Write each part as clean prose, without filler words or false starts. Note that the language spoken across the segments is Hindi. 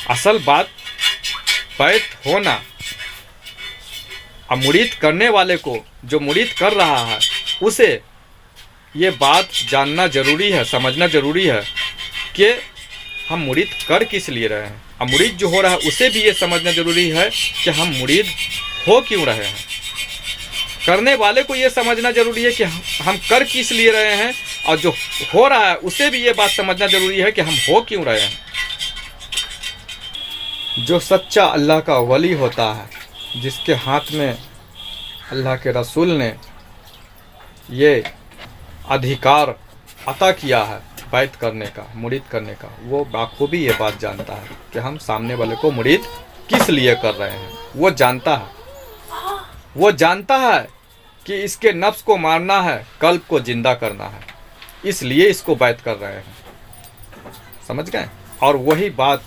असल बात बैत होना। अब मुरीद करने वाले को, जो मुरीद कर रहा है, उसे ये बात जानना ज़रूरी है, समझना ज़रूरी है कि हम मुरीद कर किस लिए रहे हैं। अब मुरीद जो हो रहा है उसे भी ये समझना ज़रूरी है कि हम मुरीद हो क्यों रहे हैं। करने वाले को ये समझना ज़रूरी है कि हम कर किस लिए रहे हैं, और जो हो रहा है उसे भी ये बात समझना ज़रूरी है कि हम हो क्यों रहे हैं। जो सच्चा अल्लाह का वली होता है, जिसके हाथ में अल्लाह के रसूल ने ये अधिकार अता किया है बैत करने का, मुरीद करने का, वो बाखूबी ये बात जानता है कि हम सामने वाले को मुरीद किस लिए कर रहे हैं। वो जानता है, वो जानता है कि इसके नफ्स को मारना है, कल्ब को जिंदा करना है, इसलिए इसको बैत कर रहे हैं। समझ गए? और वही बात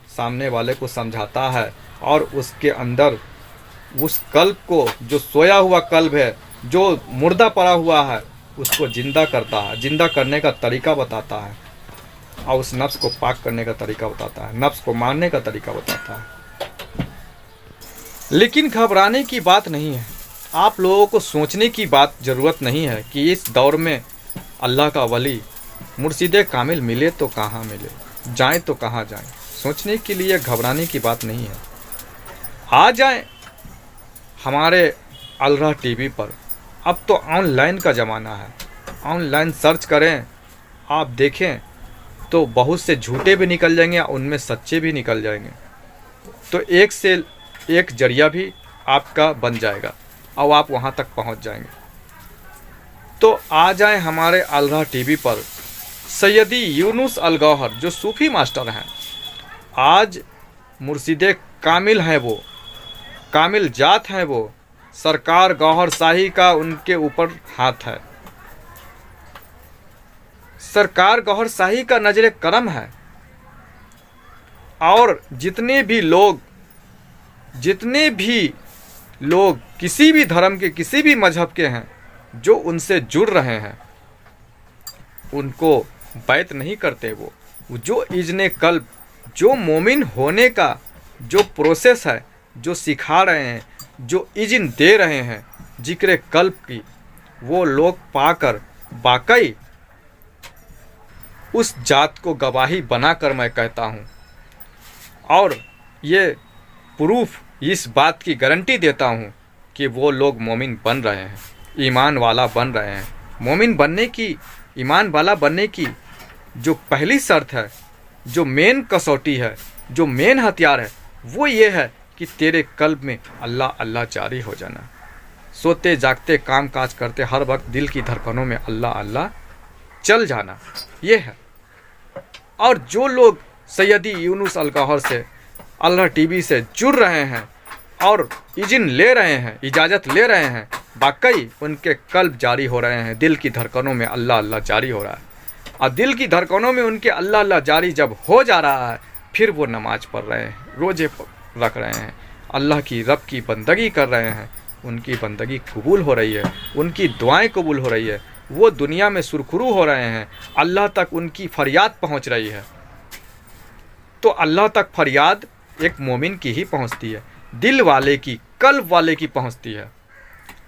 सामने वाले को समझाता है, और उसके अंदर उस कल्ब को, जो सोया हुआ कल्ब है, जो मुर्दा पड़ा हुआ है, उसको जिंदा करता है, जिंदा करने का तरीका बताता है, और उस नफ्स को पाक करने का तरीका बताता है, नफ्स को मारने का तरीका बताता है। लेकिन घबराने की बात नहीं है, आप लोगों को सोचने की बात ज़रूरत नहीं है कि इस दौर में अल्लाह का वली मुर्शिद कामिल मिले तो कहाँ मिले, जाएं तो कहाँ जाएं। सोचने के लिए, घबराने की बात नहीं है। आ जाएं हमारे अलराह टीवी पर। अब तो ऑनलाइन का ज़माना है, ऑनलाइन सर्च करें, आप देखें तो बहुत से झूठे भी निकल जाएंगे, उनमें सच्चे भी निकल जाएंगे। तो एक से एक जरिया भी आपका बन जाएगा और आप वहाँ तक पहुँच जाएंगे। तो आ जाएं हमारे अलराह टीवी पर। सैयदी यूनुस अल गौहर जो सूफ़ी मास्टर हैं, आज मुर्शिद कामिल हैं, वो कामिल जात हैं, वो सरकार गौहर शाही का उनके ऊपर हाथ है। सरकार गौहर शाही का नजर करम है। और जितने भी लोग किसी भी धर्म के, किसी भी मजहब के हैं, जो उनसे जुड़ रहे हैं, उनको बैत नहीं करते। वो जो इज़्ने कल्ब, जो मोमिन होने का जो प्रोसेस है, जो सिखा रहे हैं, जो इज़्न दे रहे हैं जिक्र कल्ब की, वो लोग पाकर वाकई उस जात को गवाही बनाकर मैं कहता हूँ, और ये प्रूफ, इस बात की गारंटी देता हूँ कि वो लोग मोमिन बन रहे हैं, ईमान वाला बन रहे हैं। मोमिन बनने की, ईमान वाला बनने की जो पहली शर्त है, जो मेन कसौटी है, जो मेन हथियार है, वो ये है कि तेरे कल्ब में अल्लाह अल्लाह जारी हो जाना। सोते जागते, काम काज करते, हर वक्त दिल की धड़कनों में अल्लाह अल्लाह चल जाना, ये है। और जो लोग सैयदी यूनुस अल गौहर से, अलराह टीवी से जुड़ रहे हैं और इज़्न ले रहे हैं, इजाज़त ले रहे हैं, वाकई उनके कल्ब जारी हो रहे हैं, दिल की धड़कनों में अल्लाह अल्लाह जारी हो रहा है। और दिल की धड़कनों में उनके अल्लाह अल्लाह जारी जब हो जा रहा है, फिर वो नमाज़ पढ़ रहे हैं, रोज़े रख रहे हैं, अल्लाह की रब की बंदगी कर रहे हैं, उनकी बंदगी कबूल हो रही है, उनकी दुआएं कबूल हो रही है, वो दुनिया में सुरखरू हो रहे हैं, अल्लाह तक उनकी फरियाद पहुंच रही है। तो अल्लाह तक फरियाद एक मोमिन की ही पहुंचती है, दिल वाले की, कल्ब वाले की पहुंचती है।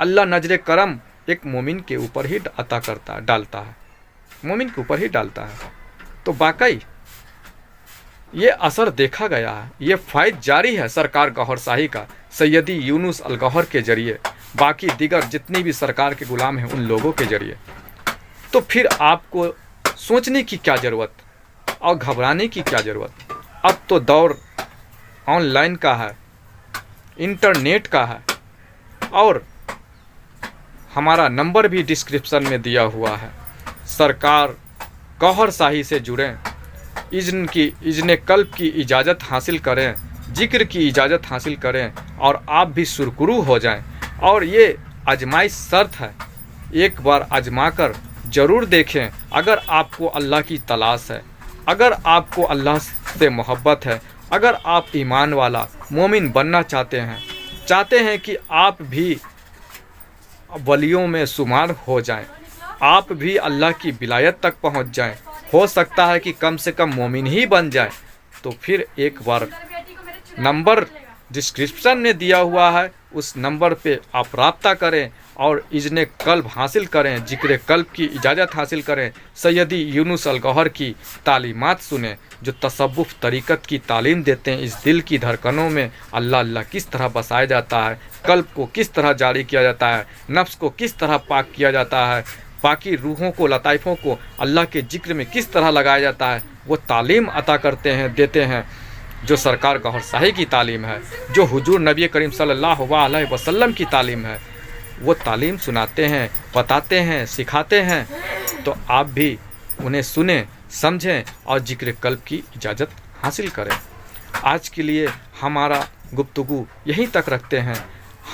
अल्लाह नजर करम एक मोमिन के ऊपर ही अता करता है, डालता है, मोमिन के ऊपर ही डालता है। तो वाकई ये असर देखा गया है, ये फ़ायद जारी है सरकार गौहर शाही का, सैयदी यूनुस अल गौहर के ज़रिए, बाकी दिगर जितनी भी सरकार के गुलाम हैं उन लोगों के ज़रिए। तो फिर आपको सोचने की क्या ज़रूरत और घबराने की क्या ज़रूरत। अब तो दौर ऑनलाइन का है, इंटरनेट का है, और हमारा नंबर भी डिस्क्रिप्शन में दिया हुआ है। सरकार गौहर शाही से जुड़ें, इज़्न कल्ब की इजाज़त हासिल करें, जिक्र की इजाज़त हासिल करें, और आप भी सुरखरू हो जाएं। और ये आजमाइश शर्त है, एक बार आजमा कर ज़रूर देखें। अगर आपको अल्लाह की तलाश है, अगर आपको अल्लाह से मोहब्बत है, अगर आप ईमान वाला मोमिन बनना चाहते हैं कि आप भी वलियों में शुमार हो जाएं, आप भी अल्लाह की विलायत तक पहुंच जाएं, हो सकता है कि कम से कम मोमिन ही बन जाएं, तो फिर एक बार नंबर डिस्क्रिप्शन में दिया हुआ है, उस नंबर पे आप राब्ता करें और इज़्ने कल्ब हासिल करें, जिक्र कल्ब की इजाज़त हासिल करें। सैयदी यूनुस अल गौहर की तालीमात सुने जो तसव्वुफ़ तरीक़त की तालीम देते हैं। इस दिल की धड़कनों में अल्लाह अल्लाह किस तरह बसाया जाता है, कल्ब को किस तरह जारी किया जाता है, नफ्स को किस तरह पाक किया जाता है, बाकी रूहों को, लताइफ़ों को अल्लाह के जिक्र में किस तरह लगाया जाता है, वो तालीम अता करते हैं, देते हैं, जो सरकार गौहर शाही की तालीम है, जो हुजूर नबी करीम सल्लल्लाहु अलैहि वसल्लम की तालीम है। वो तालीम सुनाते हैं, बताते हैं, सिखाते हैं। तो आप भी उन्हें सुने, समझें और जिक्र कल्ब की इजाज़त हासिल करें। आज के लिए हमारा गुफ्तगू यहीं तक रखते हैं।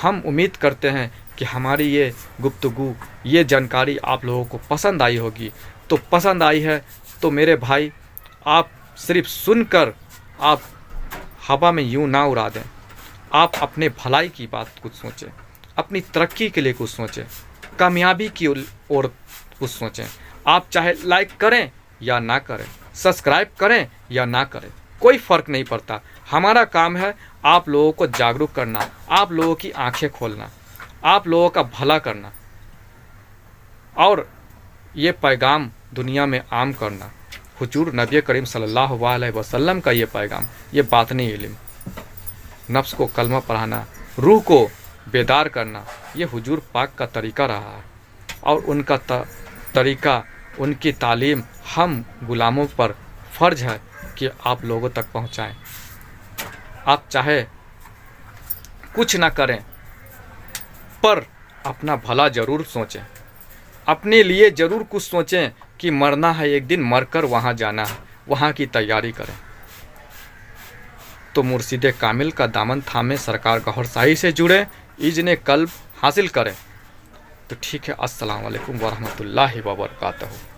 हम उम्मीद करते हैं कि हमारी ये गुफ्तगू, ये जानकारी आप लोगों को पसंद आई होगी। तो पसंद आई है तो मेरे भाई, आप सिर्फ सुनकर आप हवा में यूं ना उड़ा दें। आप अपने भलाई की बात कुछ सोचें, अपनी तरक्की के लिए कुछ सोचें, कामयाबी की ओर कुछ सोचें। आप चाहे लाइक करें या ना करें, सब्सक्राइब करें या ना करें, कोई फ़र्क नहीं पड़ता। हमारा काम है आप लोगों को जागरूक करना, आप लोगों की आंखें खोलना, आप लोगों का भला करना और ये पैगाम दुनिया में आम करना। हुजूर नबी करीम सल्लल्लाहु अलैहि वसल्लम का ये पैगाम, ये बातनी इल्म, नफ्स को कलमा पढ़ाना, रूह को बेदार करना, ये हुजूर पाक का तरीका रहा है। और उनका तरीका, उनकी तालीम हम गुलामों पर फ़र्ज है कि आप लोगों तक पहुंचाएं। आप चाहे कुछ ना करें पर अपना भला ज़रूर सोचें, अपने लिए ज़रूर कुछ सोचें कि मरना है एक दिन, मरकर वहाँ जाना है, वहाँ की तैयारी करें। तो मुर्शिद कामिल का दामन थामे, सरकार गौहर शाही से जुड़े, इज़्ने कल्ब हासिल करें। तो ठीक है, अस्सलाम वालेकुम वरहमतुल्लाहि व बरकातहू।